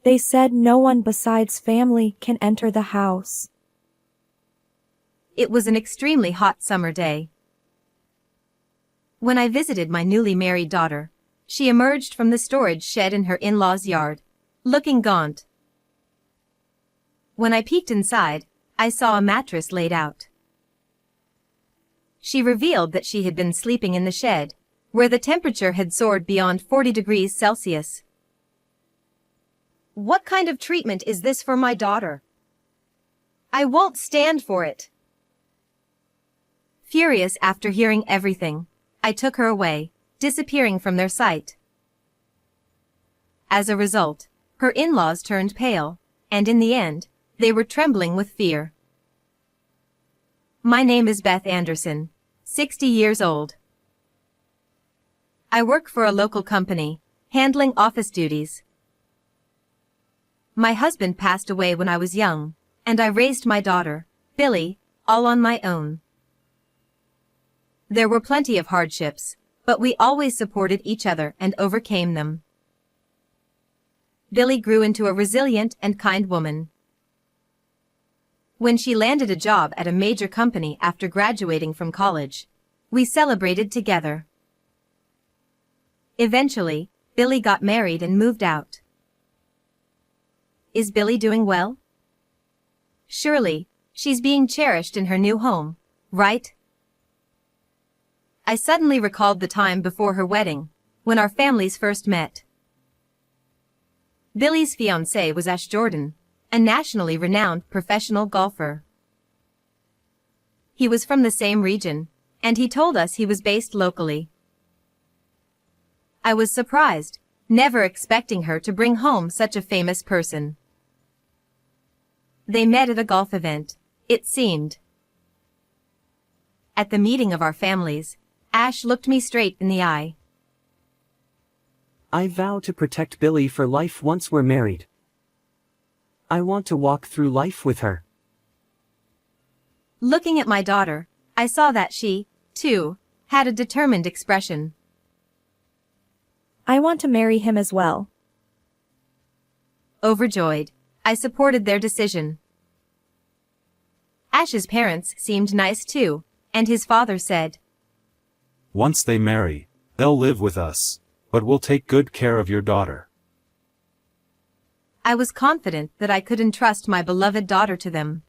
They said no one besides family can enter the house. It was an extremely hot summer day. When I visited my newly married daughter, she emerged from the storage shed in her in-laws' yard, looking gaunt. When I peeked inside, I saw a mattress laid out. She revealed that she had been sleeping in the shed, where the temperature had soared beyond 40 degrees Celsius. What kind of treatment is this for my daughter? I won't stand for it. Furious after hearing everything, I took her away, disappearing from their sight. As a result, her in-laws turned pale, and in the end, they were trembling with fear. My name is Beth Anderson, 60 years old. I work for a local company, handling office duties. My husband passed away when I was young, and I raised my daughter, Billy, all on my own. There were plenty of hardships, but we always supported each other and overcame them. Billy grew into a resilient and kind woman. When she landed a job at a major company after graduating from college, we celebrated together. Eventually, Billy got married and moved out. Is Billy doing well? Surely, she's being cherished in her new home, right? I suddenly recalled the time before her wedding, when our families first met. Billy's fiancé was Ash Jordan, a nationally renowned professional golfer. He was from the same region, and he told us he was based locally. I was surprised, never expecting her to bring home such a famous person. They met at a golf event, it seemed. At the meeting of our families, Ash looked me straight in the eye. I vow to protect Billy for life once we're married. I want to walk through life with her. Looking at my daughter, I saw that she, too, had a determined expression. I want to marry him as well. Overjoyed, I supported their decision. Ash's parents seemed nice too, and his father said, Once they marry, they'll live with us, but we'll take good care of your daughter. I was confident that I could entrust my beloved daughter to them.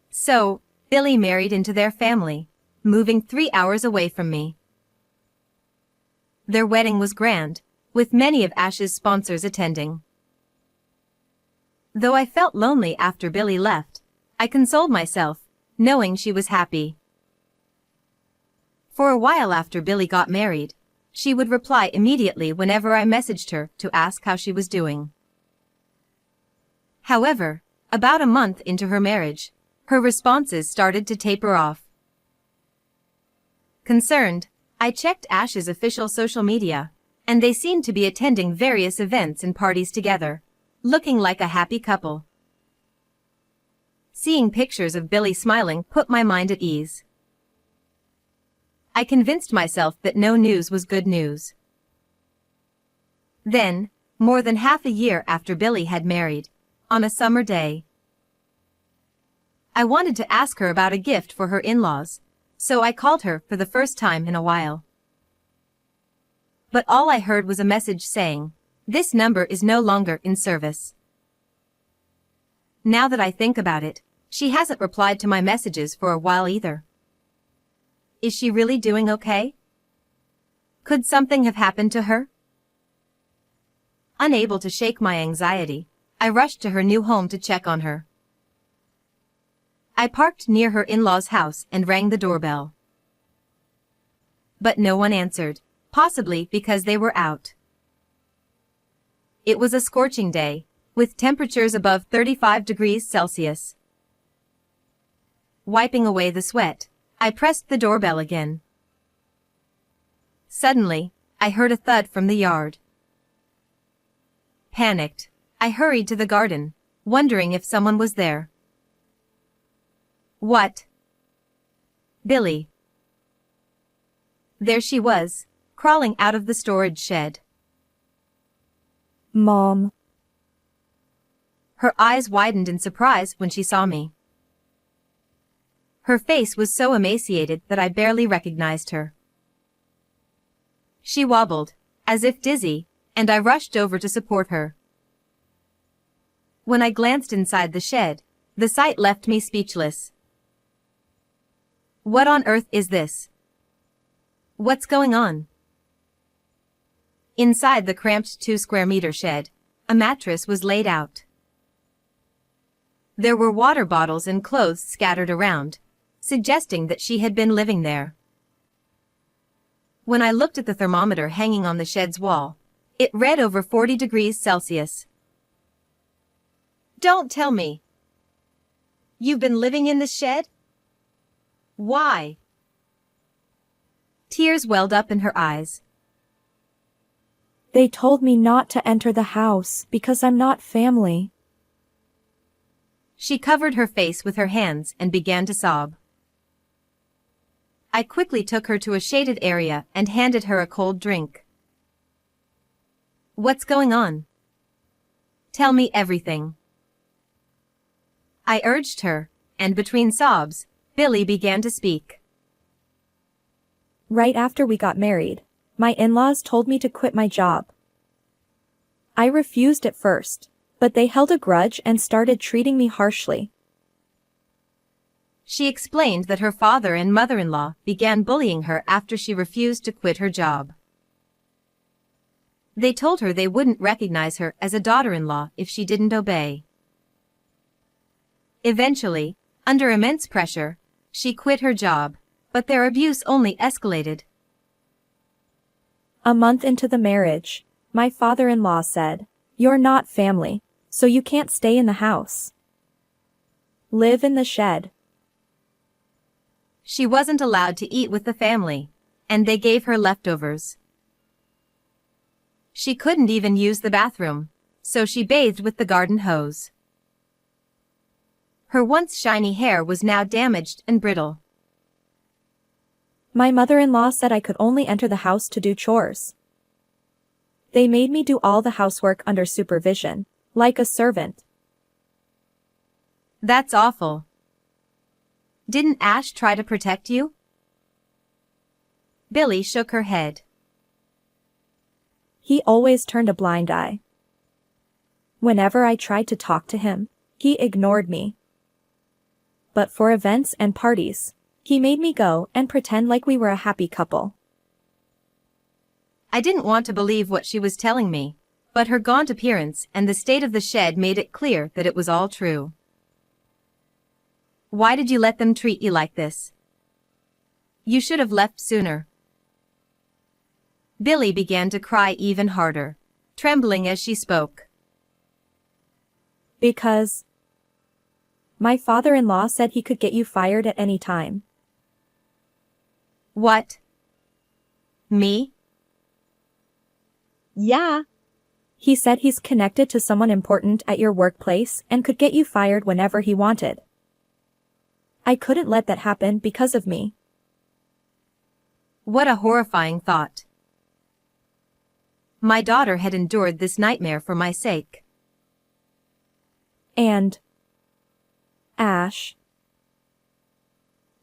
So, Billy married into their family, moving 3 hours away from me. Their wedding was grand, with many of Ash's sponsors attending. Though I felt lonely after Billy left, I consoled myself, knowing she was happy. For a while after Billy got married, she would reply immediately whenever I messaged her to ask how she was doing. However, about a month into her marriage, her responses started to taper off. Concerned, I checked Ash's official social media, and they seemed to be attending various events and parties together, looking like a happy couple. Seeing pictures of Billy smiling put my mind at ease. I convinced myself that no news was good news. Then, more than half a year after Billy had married, on a summer day, I wanted to ask her about a gift for her in-laws, so I called her for the first time in a while. But all I heard was a message saying, "This number is no longer in service." Now that I think about it, she hasn't replied to my messages for a while either. Is she really doing okay? Could something have happened to her? Unable to shake my anxiety, I rushed to her new home to check on her. I parked near her in-laws' house and rang the doorbell. But no one answered, possibly because they were out. It was a scorching day, with temperatures above 35 degrees Celsius. Wiping away the sweat, I pressed the doorbell again. Suddenly, I heard a thud from the yard. Panicked, I hurried to the garden, wondering if someone was there. What? Billy. There she was, crawling out of the storage shed. Mom. Her eyes widened in surprise when she saw me. Her face was so emaciated that I barely recognized her. She wobbled, as if dizzy, and I rushed over to support her. When I glanced inside the shed, the sight left me speechless. What on earth is this? What's going on? Inside the cramped 2-square-meter shed, a mattress was laid out. There were water bottles and clothes scattered around, suggesting that she had been living there. When I looked at the thermometer hanging on the shed's wall, it read over 40 degrees Celsius. Don't tell me. You've been living in this shed? Why? Tears welled up in her eyes. They told me not to enter the house because I'm not family. She covered her face with her hands and began to sob. I quickly took her to a shaded area and handed her a cold drink. What's going on? Tell me everything. I urged her, and between sobs, Billy began to speak. Right after we got married, my in-laws told me to quit my job. I refused at first, but they held a grudge and started treating me harshly. She explained that her father and mother-in-law began bullying her after she refused to quit her job. They told her they wouldn't recognize her as a daughter-in-law if she didn't obey. Eventually, under immense pressure, she quit her job, but their abuse only escalated. A month into the marriage, my father-in-law said, "You're not family, so you can't stay in the house. Live in the shed." She wasn't allowed to eat with the family, and they gave her leftovers. She couldn't even use the bathroom, so she bathed with the garden hose. Her once shiny hair was now damaged and brittle. My mother-in-law said I could only enter the house to do chores. They made me do all the housework under supervision, like a servant. That's awful. Didn't Ash try to protect you? Billy shook her head. He always turned a blind eye. Whenever I tried to talk to him, he ignored me. But for events and parties, he made me go and pretend like we were a happy couple. I didn't want to believe what she was telling me, but her gaunt appearance and the state of the shed made it clear that it was all true. Why did you let them treat you like this? You should have left sooner. Billy began to cry even harder, trembling as she spoke. Because my father-in-law said he could get you fired at any time. What? Me? Yeah. He said he's connected to someone important at your workplace and could get you fired whenever he wanted. I couldn't let that happen because of me. What a horrifying thought. My daughter had endured this nightmare for my sake. And Ash.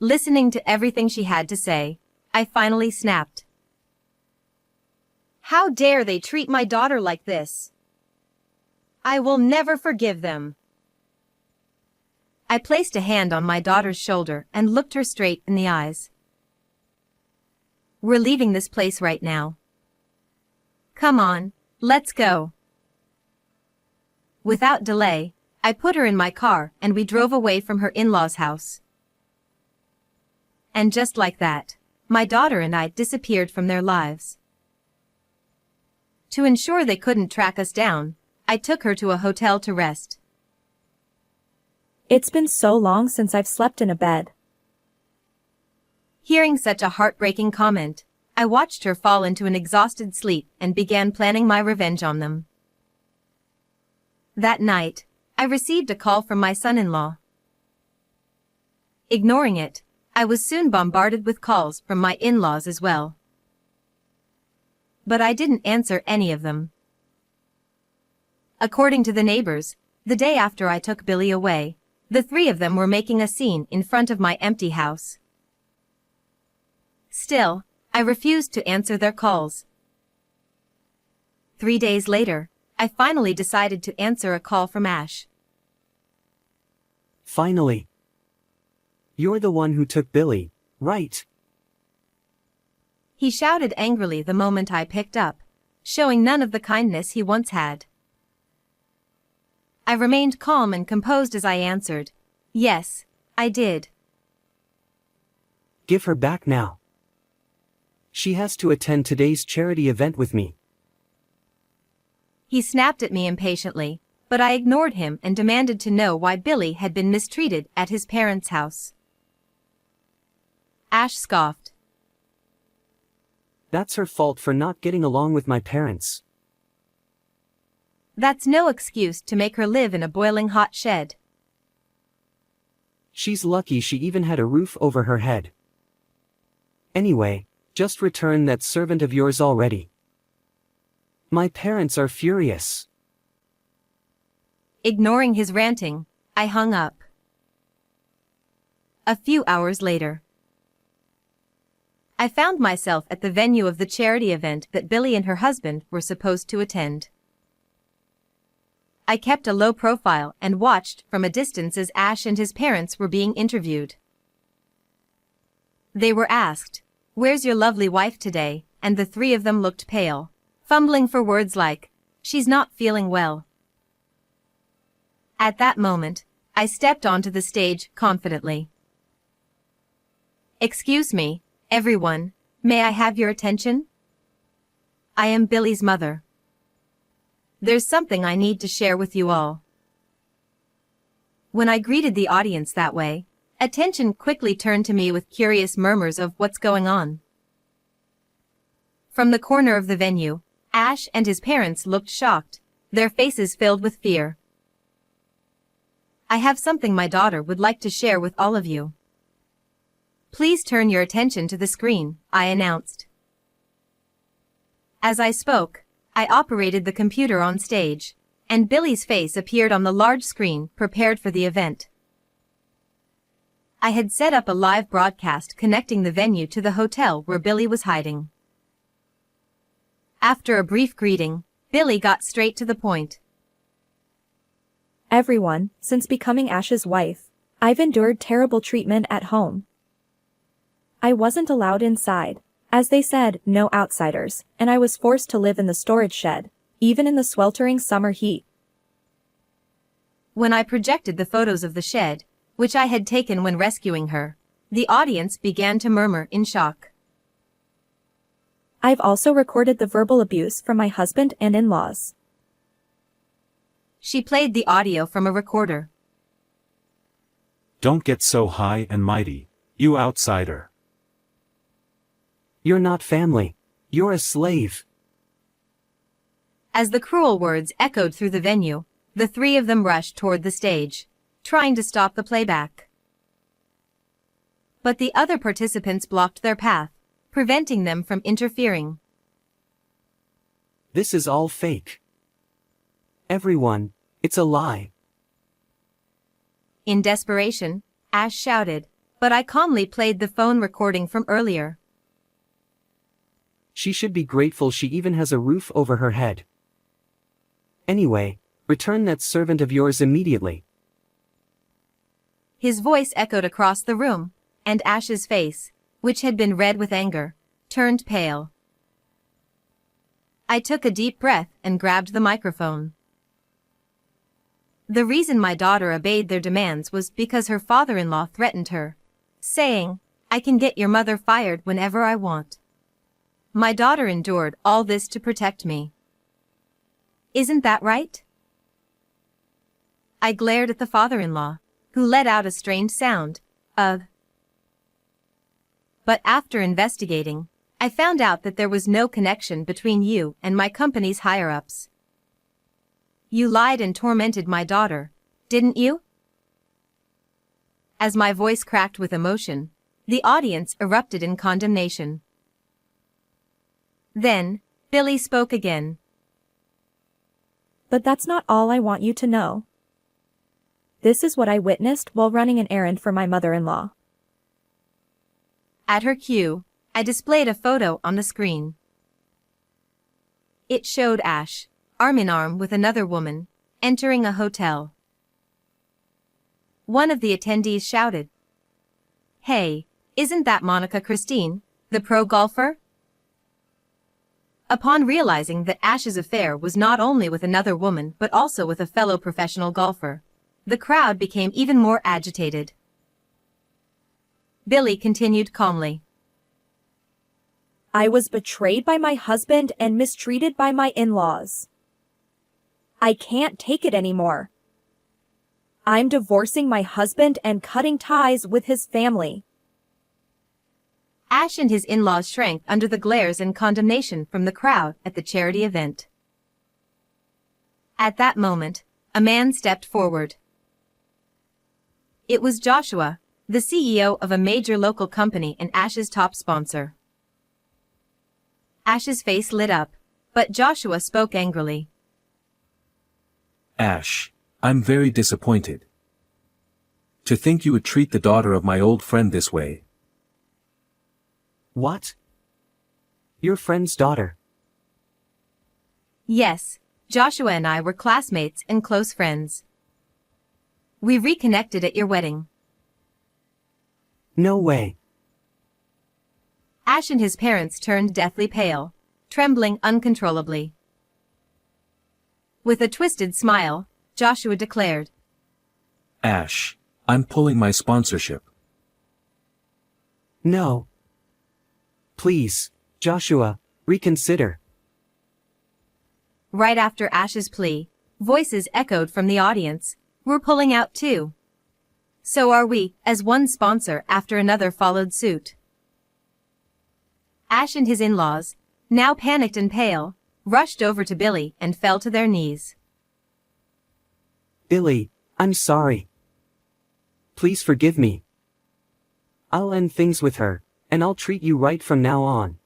Listening to everything she had to say, I finally snapped. How dare they treat my daughter like this? I will never forgive them. I placed a hand on my daughter's shoulder and looked her straight in the eyes. We're leaving this place right now. Come on, let's go. Without delay, I put her in my car and we drove away from her in-laws' house. And just like that, my daughter and I disappeared from their lives. To ensure they couldn't track us down, I took her to a hotel to rest. It's been so long since I've slept in a bed. Hearing such a heartbreaking comment, I watched her fall into an exhausted sleep and began planning my revenge on them. That night, I received a call from my son-in-law. Ignoring it, I was soon bombarded with calls from my in-laws as well. But I didn't answer any of them. According to the neighbors, the day after I took Billy away, the three of them were making a scene in front of my empty house. Still, I refused to answer their calls. 3 days later, I finally decided to answer a call from Ash. Finally. You're the one who took Billy, right? He shouted angrily the moment I picked up, showing none of the kindness he once had. I remained calm and composed as I answered, "Yes, I did." Give her back now. She has to attend today's charity event with me. He snapped at me impatiently, but I ignored him and demanded to know why Billy had been mistreated at his parents' house. Ash scoffed. That's her fault for not getting along with my parents. That's no excuse to make her live in a boiling hot shed. She's lucky she even had a roof over her head. Anyway, just return that servant of yours already. My parents are furious. Ignoring his ranting, I hung up. A few hours later, I found myself at the venue of the charity event that Billy and her husband were supposed to attend. I kept a low profile and watched from a distance as Ash and his parents were being interviewed. They were asked, "Where's your lovely wife today?" and the three of them looked pale, fumbling for words like, "She's not feeling well." At that moment, I stepped onto the stage confidently. "Excuse me, everyone, may I have your attention? I am Billy's mother. There's something I need to share with you all." When I greeted the audience that way, attention quickly turned to me with curious murmurs of what's going on. From the corner of the venue, Ash and his parents looked shocked, their faces filled with fear. "I have something my daughter would like to share with all of you. Please turn your attention to the screen," I announced. As I spoke, I operated the computer on stage, and Billy's face appeared on the large screen prepared for the event. I had set up a live broadcast connecting the venue to the hotel where Billy was hiding. After a brief greeting, Billy got straight to the point. Everyone, since becoming Ash's wife, I've endured terrible treatment at home. I wasn't allowed inside, as they said, no outsiders, and I was forced to live in the storage shed, even in the sweltering summer heat. When I projected the photos of the shed, which I had taken when rescuing her, the audience began to murmur in shock. I've also recorded the verbal abuse from my husband and in-laws. She played the audio from a recorder. Don't get so high and mighty, you outsider. You're not family. You're a slave. As the cruel words echoed through the venue, the three of them rushed toward the stage, trying to stop the playback. But the other participants blocked their path, preventing them from interfering. This is all fake. Everyone, it's a lie. In desperation, Ash shouted, but I calmly played the phone recording from earlier. She should be grateful she even has a roof over her head. Anyway, return that servant of yours immediately. His voice echoed across the room, and Ash's face, which had been red with anger, turned pale. I took a deep breath and grabbed the microphone. The reason my daughter obeyed their demands was because her father-in-law threatened her, saying, "I can get your mother fired whenever I want." My daughter endured all this to protect me. Isn't that right? I glared at the father-in-law, who let out a strange sound, of. But after investigating, I found out that there was no connection between you and my company's higher-ups. You lied and tormented my daughter, didn't you? As my voice cracked with emotion, the audience erupted in condemnation. Then, Billy spoke again. But that's not all I want you to know. This is what I witnessed while running an errand for my mother-in-law. At her cue, I displayed a photo on the screen. It showed Ash, arm in arm with another woman, entering a hotel. One of the attendees shouted, "Hey, isn't that Monica Christine, the pro golfer?" Upon realizing that Ash's affair was not only with another woman but also with a fellow professional golfer, the crowd became even more agitated. Billy continued calmly. I was betrayed by my husband and mistreated by my in-laws. I can't take it anymore. I'm divorcing my husband and cutting ties with his family. Ash and his in-laws shrank under the glares and condemnation from the crowd at the charity event. At that moment, a man stepped forward. It was Joshua, the CEO of a major local company and Ash's top sponsor. Ash's face lit up, but Joshua spoke angrily. Ash, I'm very disappointed. To think you would treat the daughter of my old friend this way. What? Your friend's daughter? Yes, Joshua and I were classmates and close friends. We reconnected at your wedding. No way. Ash and his parents turned deathly pale, trembling uncontrollably. With a twisted smile, Joshua declared, Ash, I'm pulling my sponsorship. No. Please, Joshua, reconsider. Right after Ash's plea, voices echoed from the audience. We're pulling out too. So are we, as one sponsor after another followed suit. Ash and his in-laws, now panicked and pale, rushed over to Billy and fell to their knees. Billy, I'm sorry. Please forgive me. I'll end things with her, and I'll treat you right from now on.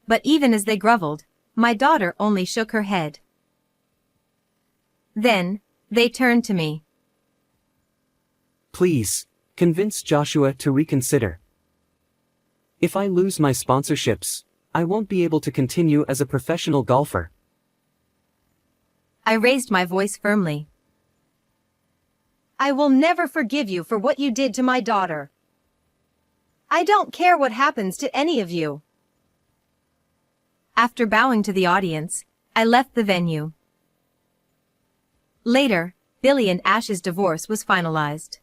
But even as they groveled, my daughter only shook her head. Then, they turned to me. Please, convince Joshua to reconsider. If I lose my sponsorships, I won't be able to continue as a professional golfer. I raised my voice firmly. I will never forgive you for what you did to my daughter. I don't care what happens to any of you. After bowing to the audience, I left the venue. Later, Billy and Ash's divorce was finalized.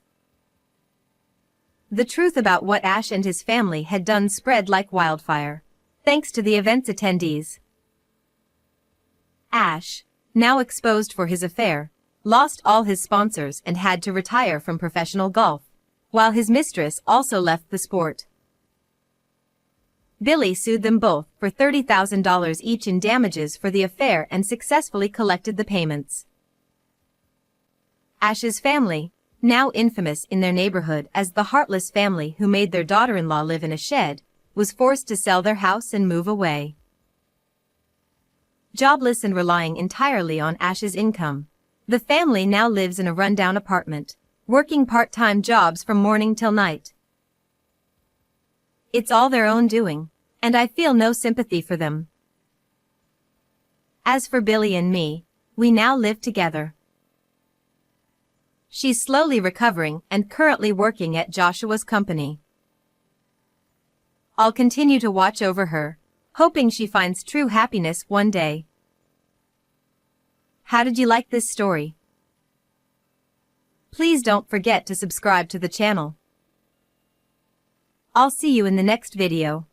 The truth about what Ash and his family had done spread like wildfire, thanks to the event's attendees. Ash, now exposed for his affair, lost all his sponsors and had to retire from professional golf, while his mistress also left the sport. Billy sued them both for $30,000 each in damages for the affair and successfully collected the payments. Ash's family, now infamous in their neighborhood as the heartless family who made their daughter-in-law live in a shed, was forced to sell their house and move away. Jobless and relying entirely on Ash's income, the family now lives in a rundown apartment, working part-time jobs from morning till night. It's all their own doing, and I feel no sympathy for them. As for Billy and me, we now live together. She's slowly recovering and currently working at Joshua's company. I'll continue to watch over her, hoping she finds true happiness one day. How did you like this story? Please don't forget to subscribe to the channel. I'll see you in the next video.